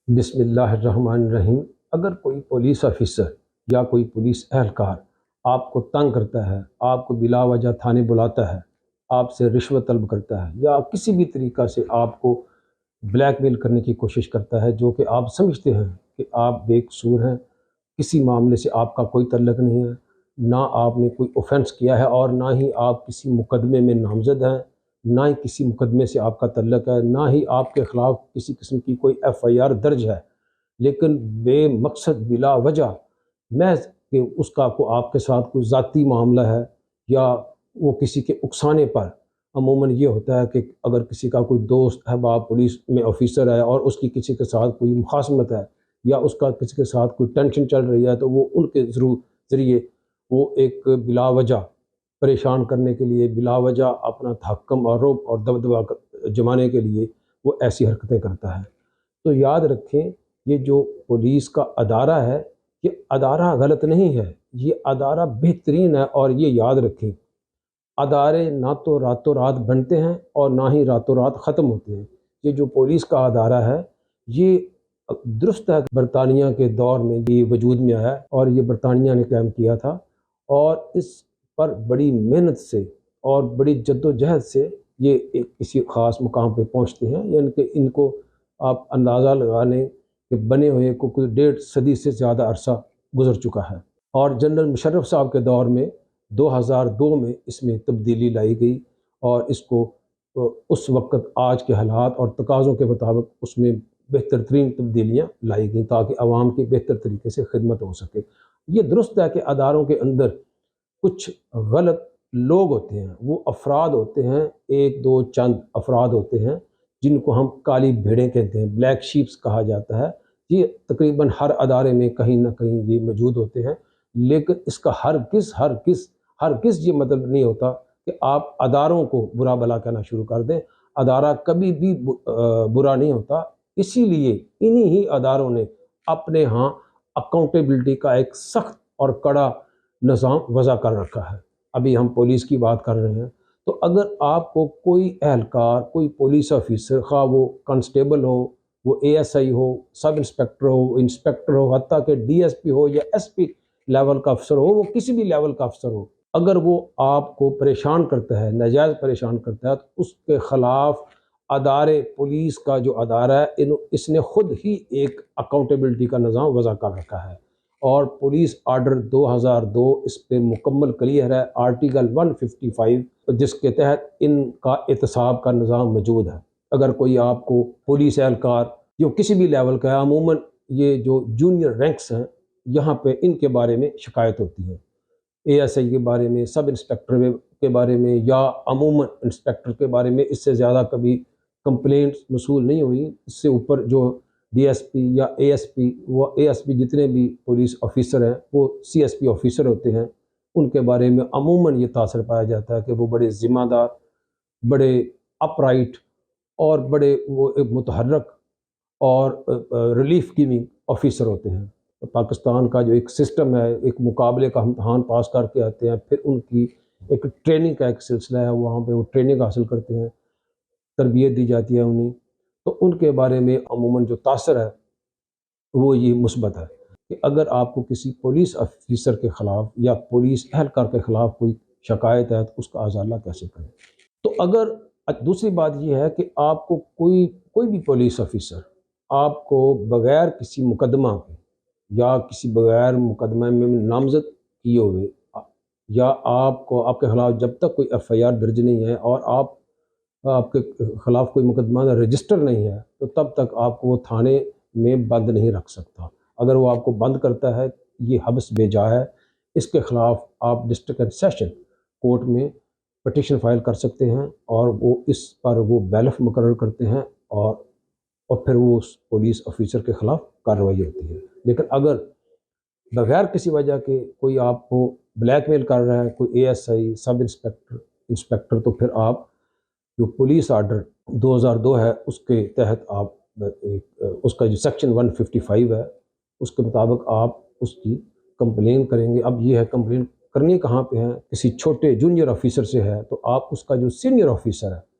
بسم اللہ الرحمن الرحیم۔ اگر کوئی پولیس آفیسر یا کوئی پولیس اہلکار آپ کو تنگ کرتا ہے، آپ کو بلا وجہ تھانے بلاتا ہے، آپ سے رشوت طلب کرتا ہے یا کسی بھی طریقہ سے آپ کو بلیک میل کرنے کی کوشش کرتا ہے، جو کہ آپ سمجھتے ہیں کہ آپ بے قصور ہیں، کسی معاملے سے آپ کا کوئی تعلق نہیں ہے، نہ آپ نے کوئی اوفینس کیا ہے اور نہ ہی آپ کسی مقدمے میں نامزد ہیں، نہ ہی کسی مقدمے سے آپ کا تعلق ہے، نہ ہی آپ کے خلاف کسی قسم کی کوئی ایف آئی آر درج ہے، لیکن بے مقصد بلا وجہ محض کہ اس کا آپ کے ساتھ کوئی ذاتی معاملہ ہے یا وہ کسی کے اکسانے پر، عموماً یہ ہوتا ہے کہ اگر کسی کا کوئی دوست ہے باپ پولیس میں آفیسر ہے اور اس کی کسی کے ساتھ کوئی مخاصمت ہے یا اس کا کسی کے ساتھ کوئی ٹینشن چل رہی ہے، تو وہ ان کے ذریعے وہ ایک بلا وجہ پریشان کرنے کے لیے، بلا وجہ اپنا تحکم اور رعب اور دبدبہ جمانے کے لیے وہ ایسی حرکتیں کرتا ہے۔ تو یاد رکھیں، یہ جو پولیس کا ادارہ ہے، یہ ادارہ غلط نہیں ہے، یہ ادارہ بہترین ہے، اور یہ یاد رکھیں ادارے نہ تو راتوں رات بنتے ہیں اور نہ ہی راتوں رات ختم ہوتے ہیں۔ یہ جو پولیس کا ادارہ ہے، یہ درست ہے برطانیہ کے دور میں یہ وجود میں آیا اور یہ برطانیہ نے قائم کیا تھا، اور اس پر بڑی محنت سے اور بڑی جد و جہد سے یہ ایک کسی خاص مقام پہ پہنچتے ہیں، یعنی کہ ان کو آپ اندازہ لگا لیں کہ بنے ہوئے کو کوئی 1.5 صدی سے زیادہ عرصہ گزر چکا ہے، اور جنرل مشرف صاحب کے دور میں 2002 میں اس میں تبدیلی لائی گئی، اور اس کو اس وقت آج کے حالات اور تقاضوں کے مطابق اس میں بہتر ترین تبدیلیاں لائی گئیں تاکہ عوام کی بہتر طریقے سے خدمت ہو سکے۔ یہ درست ہے کہ اداروں کے اندر کچھ غلط لوگ ہوتے ہیں، وہ افراد ہوتے ہیں، ایک دو چند افراد ہوتے ہیں جن کو ہم کالی بھیڑیں کہتے ہیں، بلیک شیپس کہا جاتا ہے۔ یہ تقریباً ہر ادارے میں کہیں نہ کہیں یہ موجود ہوتے ہیں، لیکن اس کا ہرگز یہ مطلب نہیں ہوتا کہ آپ اداروں کو برا بھلا کہنا شروع کر دیں۔ ادارہ کبھی بھی برا نہیں ہوتا، اسی لیے انہی ہی اداروں نے اپنے ہاں اکاؤنٹیبلٹی کا ایک سخت اور کڑا نظام وضع کر رکھا ہے۔ ابھی ہم پولیس کی بات کر رہے ہیں، تو اگر آپ کو کوئی اہلکار، کوئی پولیس آفیسر، خواہ وہ کانسٹیبل ہو، وہ اے ایس آئی ہو، سب انسپکٹر ہو، انسپکٹر ہو، حتیٰ کہ ڈی ایس پی ہو یا ایس پی لیول کا افسر ہو، وہ کسی بھی لیول کا افسر ہو، اگر وہ آپ کو پریشان کرتا ہے، ناجائز پریشان کرتا ہے، تو اس کے خلاف ادارے پولیس کا جو ادارہ ہے، اس نے خود ہی ایک اکاؤنٹیبلٹی کا نظام وضع کر رکھا ہے، اور پولیس آرڈر 2002 اس پہ مکمل کلیئر ہے، آرٹیکل 155، جس کے تحت ان کا احتساب کا نظام موجود ہے۔ اگر کوئی آپ کو پولیس اہلکار جو کسی بھی لیول کا ہے، عموماً یہ جو جونیئر رینکس ہیں یہاں پہ ان کے بارے میں شکایت ہوتی ہے، اے ایس آئی کے بارے میں، سب انسپکٹر کے بارے میں، یا عموماً انسپکٹر کے بارے میں اس سے زیادہ کبھی کمپلینٹس موصول نہیں ہوئی۔ اس سے اوپر جو ڈی ایس پی یا اے ایس پی، وہ اے ایس پی جتنے بھی پولیس آفیسر ہیں وہ سی ایس پی آفیسر ہوتے ہیں، ان کے بارے میں عموماً یہ تاثر پایا جاتا ہے کہ وہ بڑے ذمہ دار، بڑے اپ رائٹ، اور بڑے وہ متحرک اور ریلیف گیونگ آفیسر ہوتے ہیں۔ پاکستان کا جو ایک سسٹم ہے، ایک مقابلے کا امتحان پاس کر کے آتے ہیں، پھر ان کی ایک ٹریننگ کا ایک سلسلہ ہے، وہاں پہ وہ ٹریننگ حاصل کرتے ہیں، تربیت دی جاتی ہے انہیں، تو ان کے بارے میں عموماً جو تاثر ہے وہ یہ مثبت ہے کہ اگر آپ کو کسی پولیس آفیسر کے خلاف یا پولیس اہلکار کے خلاف کوئی شکایت ہے تو اس کا ازالہ کیسے کریں۔ تو اگر دوسری بات یہ ہے کہ آپ کو کوئی بھی پولیس آفیسر آپ کو بغیر کسی مقدمہ کے یا کسی بغیر مقدمہ میں نامزد کیے ہوئے، یا آپ کو آپ کے خلاف جب تک کوئی ایف آئی آر درج نہیں ہے اور آپ کے خلاف کوئی مقدمہ رجسٹر نہیں ہے، تو تب تک آپ کو وہ تھانے میں بند نہیں رکھ سکتا۔ اگر وہ آپ کو بند کرتا ہے، یہ حبس بے جا ہے، اس کے خلاف آپ ڈسٹرکٹ اینڈ سیشن کورٹ میں پٹیشن فائل کر سکتے ہیں، اور وہ اس پر وہ بیلف مقرر کرتے ہیں، اور پھر وہ اس پولیس آفیسر کے خلاف کارروائی ہوتی ہے۔ لیکن اگر بغیر کسی وجہ کے کوئی آپ کو بلیک میل کر رہا ہے، کوئی اے ایس آئی، سب انسپکٹر، تو پھر آپ جو پولیس آرڈر 2002 ہے اس کے تحت آپ اس کا جو سیکشن 155 ہے اس کے مطابق آپ اس کی کمپلین کریں گے۔ اب یہ ہے کمپلین کرنی کہاں پہ ہے، کسی چھوٹے جونیئر آفیسر سے ہے تو آپ اس کا جو سینئر آفیسر ہے